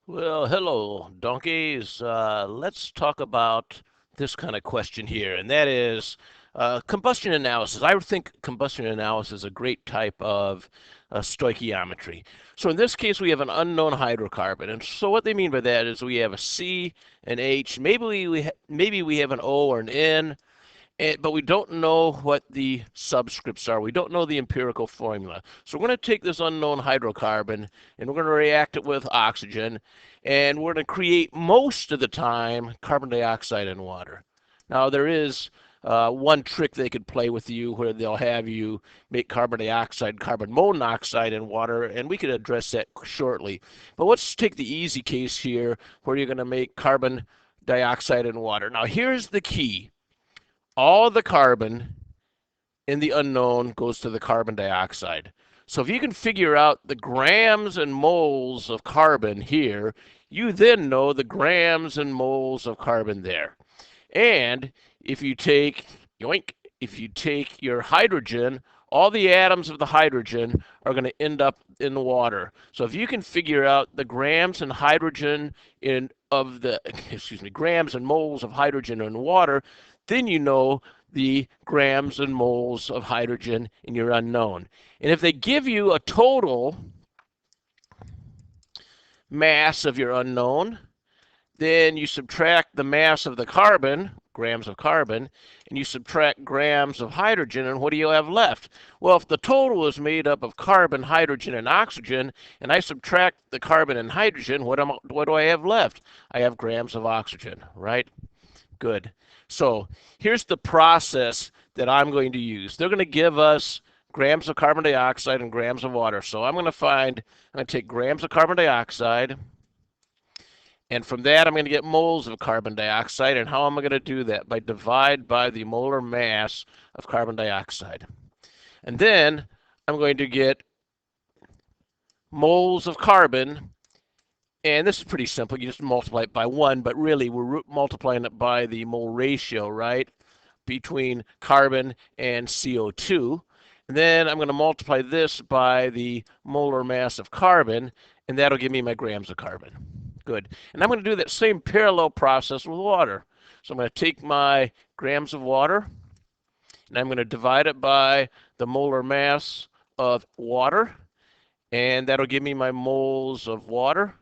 Well, hello, donkeys. Let's talk about this kind of question here, and that is combustion analysis. I would think combustion analysis is a great type of stoichiometry. So in this case, we have an unknown hydrocarbon, and so what they mean by that is we have a C, an H, maybe we have an O or an N, but we don't know what the subscripts are. We don't know the empirical formula. So we're going to take this unknown hydrocarbon and we're going to react it with oxygen, and we're going to create most of the time carbon dioxide and water. Now there is one trick they could play with you where they'll have you make carbon dioxide, carbon monoxide, and water, and we could address that shortly. But let's take the easy case here where you're going to make carbon dioxide and water. Now here's the key. All the carbon in the unknown goes to the carbon dioxide. So if you can figure out the grams and moles of carbon here, you then know the grams and moles of carbon there. And if you take, yoink, if you take your hydrogen, all the atoms of the hydrogen are going to end up in the water. So if you can figure out the grams and hydrogen in of the, grams and moles of hydrogen in water, then you know the grams and moles of hydrogen in your unknown. And if they give you a total mass of your unknown, then you subtract the mass of the carbon, grams of carbon, and you subtract grams of hydrogen, and what do you have left? Well, if the total is made up of carbon, hydrogen, and oxygen, and I subtract the carbon and hydrogen, what do I have left? I have grams of oxygen, right? Good. So here's the process that I'm going to use. They're going to give us grams of carbon dioxide and grams of water. So I'm going to take grams of carbon dioxide, and from that I'm going to get moles of carbon dioxide. And how am I going to do that? By divide by the molar mass of carbon dioxide. And then I'm going to get moles of carbon, and this is pretty simple. You just multiply it by 1, but really we're multiplying it by the mole ratio, right, between carbon and CO2. And then I'm going to multiply this by the molar mass of carbon, and that'll give me my grams of carbon. Good. And I'm going to do that same parallel process with water. So I'm going to take my grams of water, and I'm going to divide it by the molar mass of water, and that'll give me my moles of water.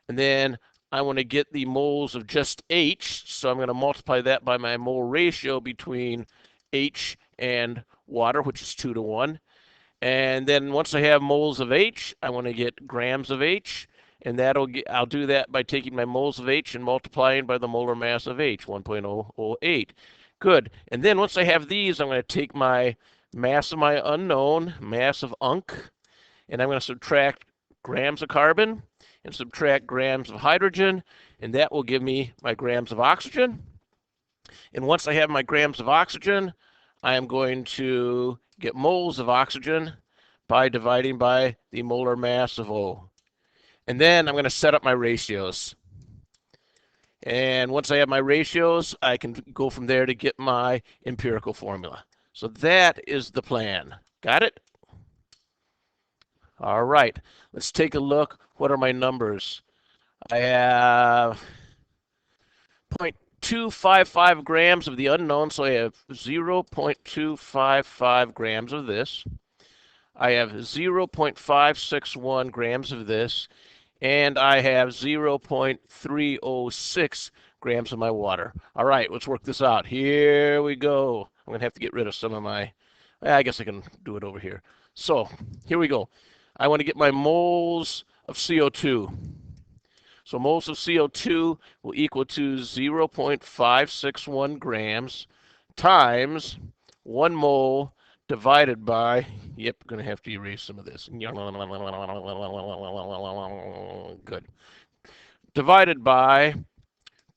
And then I want to get the moles of just H, so I'm going to multiply that by my mole ratio between H and water, which is 2 to 1. And then once I have moles of H, I want to get grams of H, and I'll do that by taking my moles of H and multiplying by the molar mass of H, 1.008. Good. And then once I have these, I'm going to take my mass of my unknown, mass of UNC, and I'm going to subtract grams of carbon and subtract grams of hydrogen, and that will give me my grams of oxygen. And once I have my grams of oxygen, I am going to get moles of oxygen by dividing by the molar mass of O. And then I'm going to set up my ratios. And once I have my ratios, I can go from there to get my empirical formula. So that is the plan. Got it? All right, let's take a look. What are my numbers? I have 0.255 grams of the unknown, so I have 0.255 grams of this. I have 0.561 grams of this, and I have 0.306 grams of my water. All right, let's work this out. Here we go. I'm going to have to get rid of some of my, I guess I can do it over here. So here we go. I want to get my moles of CO2. So moles of CO2 will equal to 0.561 grams times 1 mole divided by, yep, going to have to erase some of this. Good. Divided by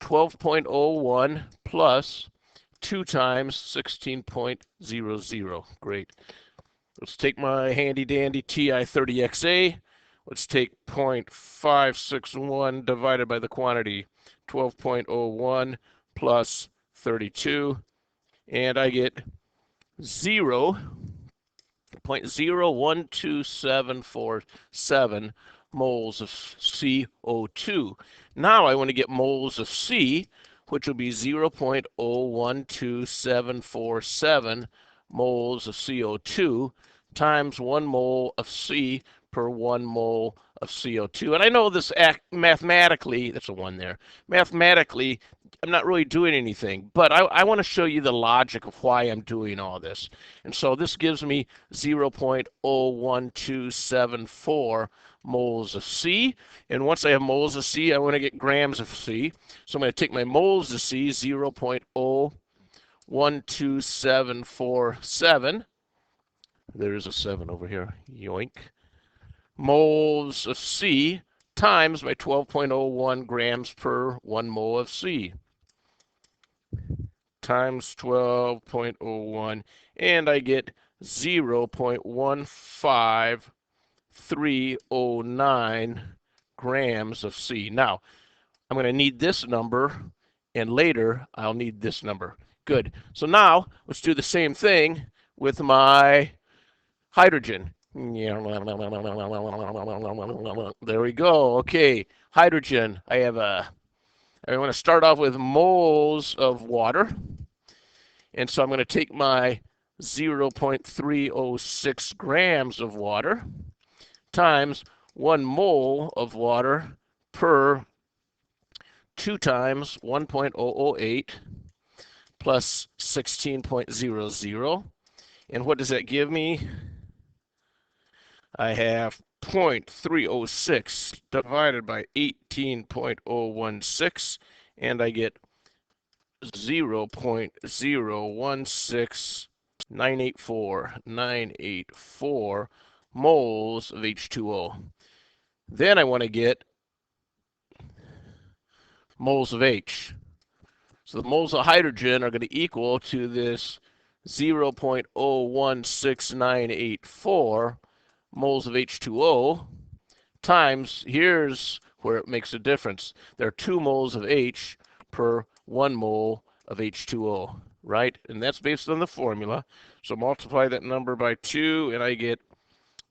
12.01 plus 2 times 16.00. Great. Let's take my handy dandy TI-30XA. Let's take 0.561 divided by the quantity 12.01 plus 32, and I get 0.01247, moles of CO2. Now I want to get moles of C, which will be 0.012747 moles of CO2 times 1 mole of C per 1 mole of CO2. And I know this mathematically, that's a 1 there, mathematically, I'm not really doing anything, but I want to show you the logic of why I'm doing all this. And so this gives me 0.01274 moles of C. And once I have moles of C, I want to get grams of C. So I'm going to take my moles of C, 0.01277. There's a 7 over here, yoink. Moles of C times my 12.01 grams per 1 mole of C times 12.01, and I get 0.15309 grams of C. Now, I'm going to need this number, and later I'll need this number. Good. So now let's do the same thing with my hydrogen. There we go. Okay, hydrogen. I want to start off with moles of water. And so I'm going to take my 0.306 grams of water times 1 mole of water per 2 times 1.008 plus 16.00. And what does that give me? I have 0.306 divided by 18.016, and I get 0.016984 moles of H2O. Then I want to get moles of H. So the moles of hydrogen are going to equal to this 0.016984 moles of H2O times, here's where it makes a difference. There are 2 moles of H per 1 mole of H2O, right? And that's based on the formula. So multiply that number by 2, and I get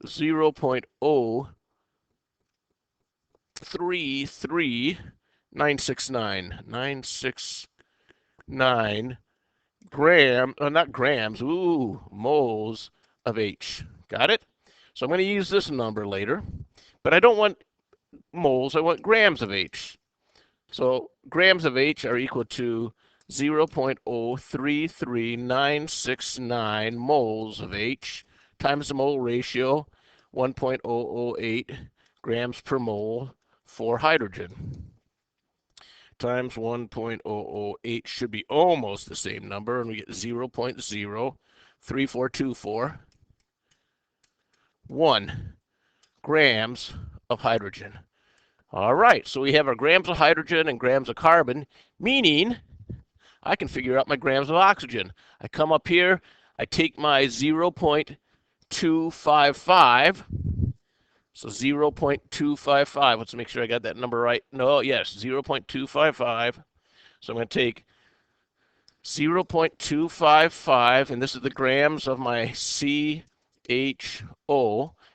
0.033969 not grams, moles of H. Got it? So I'm going to use this number later, but I don't want moles, I want grams of H. So grams of H are equal to 0.033969 moles of H times the mole ratio, 1.008 grams per mole for hydrogen, times 1.008 should be almost the same number, and we get 0.03424 grams of hydrogen. All right, so we have our grams of hydrogen and grams of carbon, meaning I can figure out my grams of oxygen. I come up here, I take my 0.255, so 0.255, let's make sure I got that number right. No, yes, 0.255. So I'm going to take 0.255, and this is the grams of my CHO,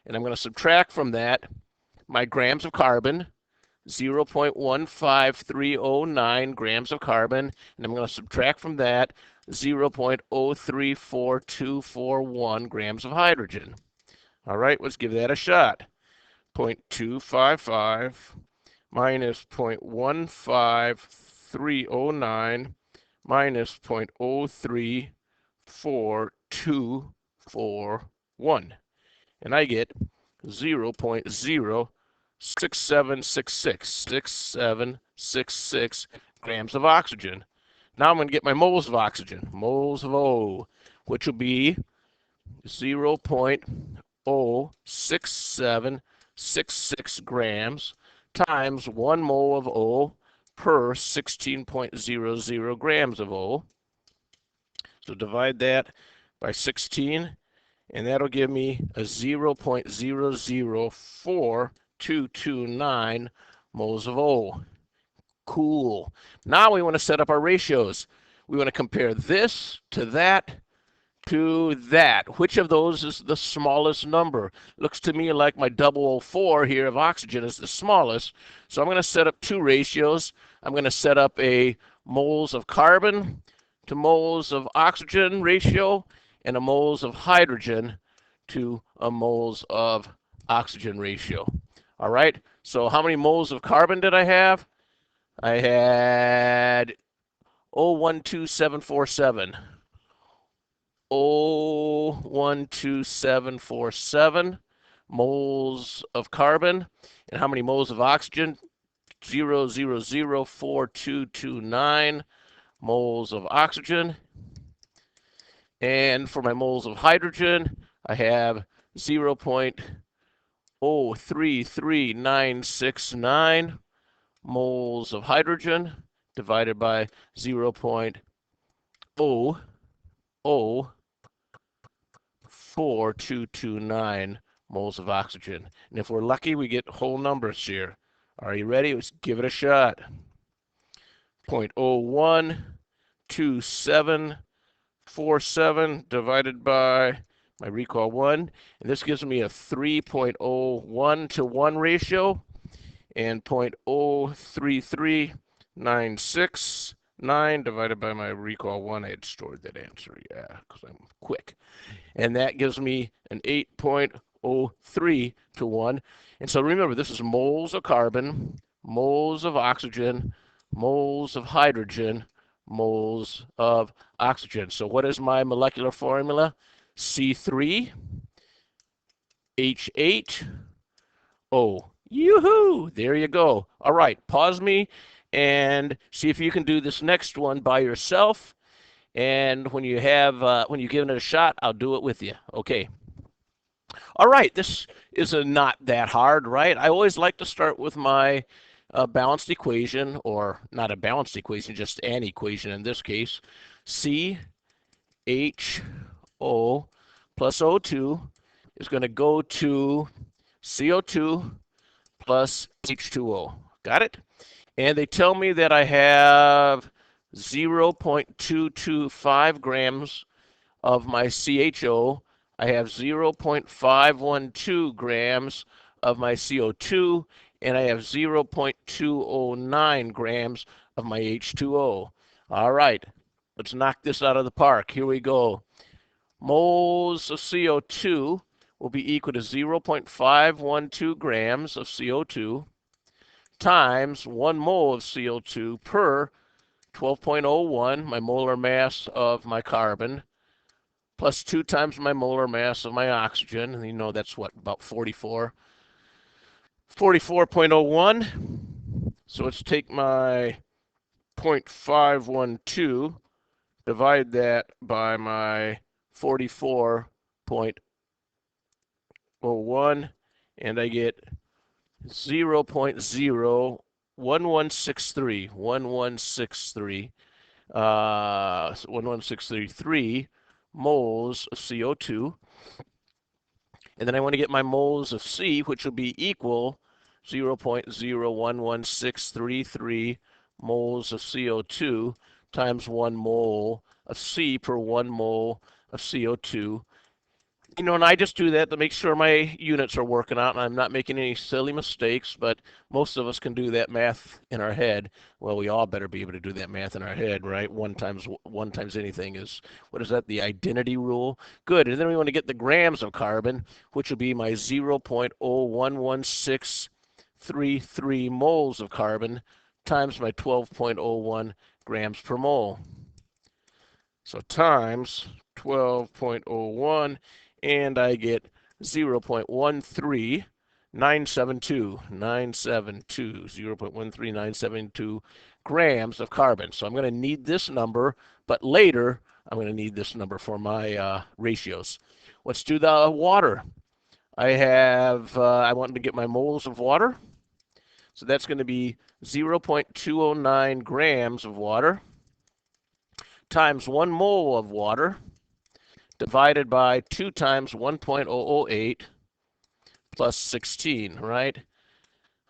and I'm going to subtract from that my grams of carbon, 0.15309 grams of carbon, and I'm going to subtract from that 0.034241 grams of hydrogen. All right, let's give that a shot. 0.255 minus 0.15309 minus 0.03421. And I get 0.06766 grams of oxygen. Now I'm going to get my moles of oxygen, moles of O, which will be 0.06766 grams times 1 mole of O per 16.00 grams of O. So divide that by 16, and that'll give me a 0.004229 moles of O. Cool. Now we want to set up our ratios. We want to compare this to that to that. Which of those is the smallest number? Looks to me like my 004 here of oxygen is the smallest. So I'm going to set up two ratios. I'm going to set up a moles of carbon to moles of oxygen ratio and a moles of hydrogen to a moles of oxygen ratio. All right, so how many moles of carbon did I have? I had 0.12747. 0.12747 moles of carbon. And how many moles of oxygen? 0.0004229 moles of oxygen. And for my moles of hydrogen, I have 0.033969 moles of hydrogen divided by 0.00429 moles of oxygen. And if we're lucky, we get whole numbers here. Are you ready? Let's give it a shot. 0.012747 divided by my recall 1. And this gives me a 3.01 to 1 ratio. And 0.03396 divided by my recall 1. I had stored that answer, yeah, because I'm quick. And that gives me an 8.03 to 1. And so remember, this is moles of carbon, moles of oxygen, moles of hydrogen, moles of oxygen. So what is my molecular formula? C3H8O. Yoo-hoo! There you go. All right, pause me and see if you can do this next one by yourself. And when you've given it a shot, I'll do it with you. Okay. All right, this is not that hard, right? I always like to start with my balanced equation, or not a balanced equation, just an equation in this case. CHO plus O2 is going to go to CO2 plus H2O. Got it? And they tell me that I have 0.225 grams of my CHO. I have 0.512 grams of my CO2, and I have 0.209 grams of my H2O. All right, let's knock this out of the park. Here we go. Moles of CO2 will be equal to 0.512 grams of CO2 times 1 mole of CO2 per 12.01, my molar mass of my carbon, plus 2 times my molar mass of my oxygen. And you know that's what, about 44.01. So let's take my 0.512, divide that by my 44.01, and I get 0.01163, 1163 moles of CO2. And then I want to get my moles of C, which will be equal 0.011633 moles of CO2 times 1 mole of C per 1 mole of CO2. You know, and I just do that to make sure my units are working out and I'm not making any silly mistakes, but most of us can do that math in our head. Well, we all better be able to do that math in our head, right? One times anything is, what is that, the identity rule? Good, and then we want to get the grams of carbon, which will be my 0.01163 moles of carbon times my 12.01 grams per mole. So times 12.01, and I get 0.13972, 0.13972 grams of carbon. So I'm going to need this number, but later I'm going to need this number for my ratios. Let's do the water. I want to get my moles of water. So that's going to be 0.209 grams of water times 1 mole of water divided by 2 times 1.008 plus 16, right?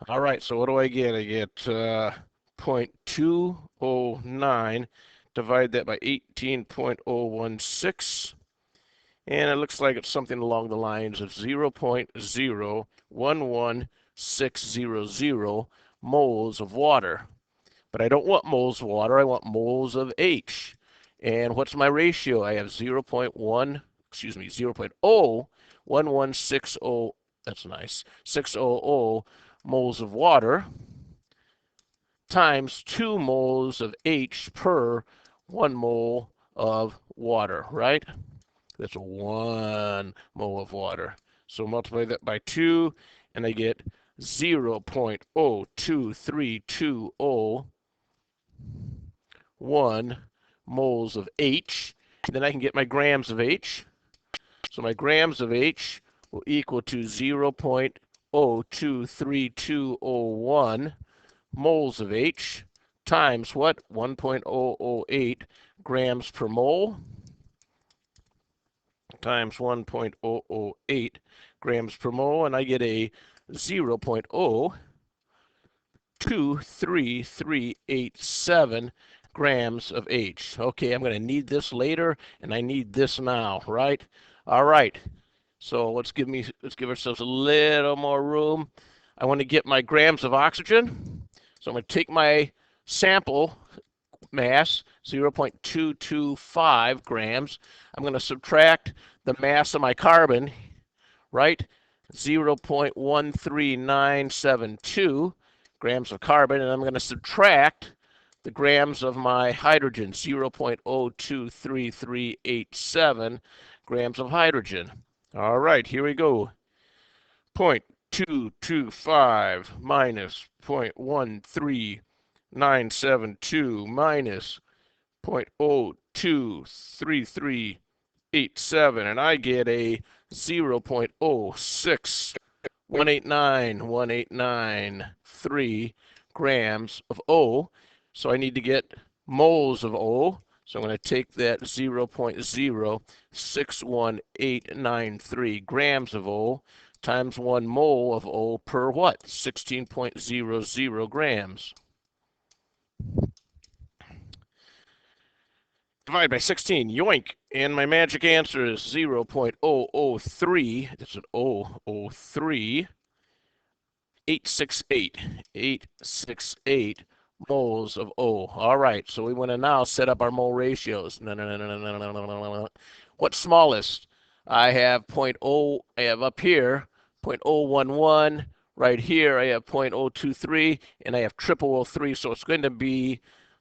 All right, so what do I get? I get 0.209, divide that by 18.016, And it looks like it's something along the lines of 0.011600 moles of water. But I don't want moles of water, I want moles of H. And what's my ratio? I have 0.01160, that's nice, 600 moles of water times 2 moles of H per 1 mole of water, right? That's 1 mole of water. So multiply that by 2, and I get 0.02320 moles of H. Then I can get my grams of H. So my grams of H will equal to 0.023201 moles of H times what? 1.008 grams per mole times 1.008 grams per mole, and I get a 0.023387 grams of H. Okay, I'm going to need this later, and I need this now, right? All right. So let's give ourselves a little more room. I want to get my grams of oxygen. So I'm going to take my sample mass, 0.225 grams. I'm going to subtract the mass of my carbon, right? 0.13972 grams of carbon, and I'm going to subtract the grams of my hydrogen, 0.023387 grams of hydrogen. All right, here we go. 0.225 minus 0.13972 minus 0.023387, and I get a 0.06189 grams of O. So I need to get moles of O. So I'm going to take that 0.061893 grams of O times 1 mole of O per what? 16.00 grams. Divide by 16, yoink, and my magic answer is 0.003, that's an 003, 868 moles of O. All right, so we want to now set up our mole ratios. What's smallest? I have 0.0, I have up here 0.011, right here I have 0.023, and I have 0003, so it's going to be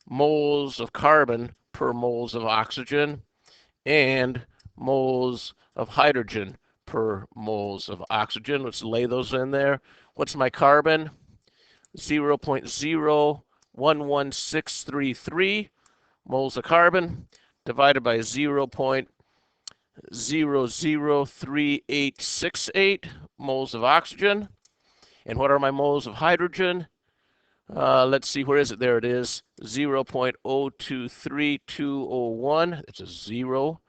moles of carbon per moles of oxygen and moles of hydrogen per moles of oxygen. Let's lay those in there. What's my carbon? 0.011633 moles of carbon divided by 0.003868 moles of oxygen. And what are my moles of hydrogen? Let's see, where is it? There it is, 0.023201. It's a 0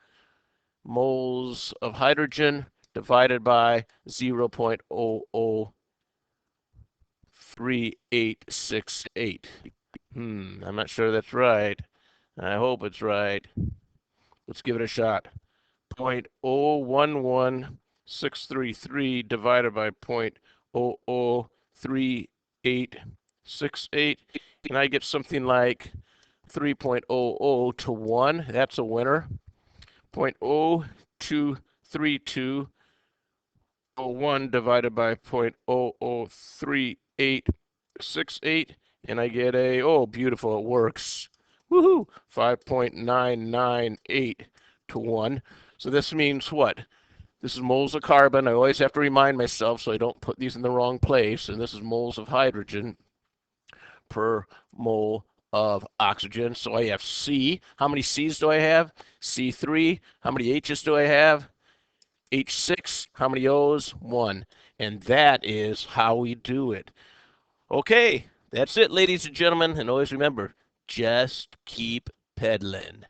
moles of hydrogen divided by 0.003868. I'm not sure that's right. I hope it's right. Let's give it a shot. 0.011633 divided by 0.003868. Can I get something like 3.00 to 1? That's a winner. 0.023201 divided by 0.003868, and I get a, oh, beautiful, it works. Woohoo! 5.998 to 1. So this means what? This is moles of carbon. I always have to remind myself so I don't put these in the wrong place. And this is moles of hydrogen per mole of oxygen. So I have C. How many C's do I have? C3. How many H's do I have? H6. How many O's? 1. And that is how we do it. Okay, that's it, ladies and gentlemen. And always remember, just keep peddling.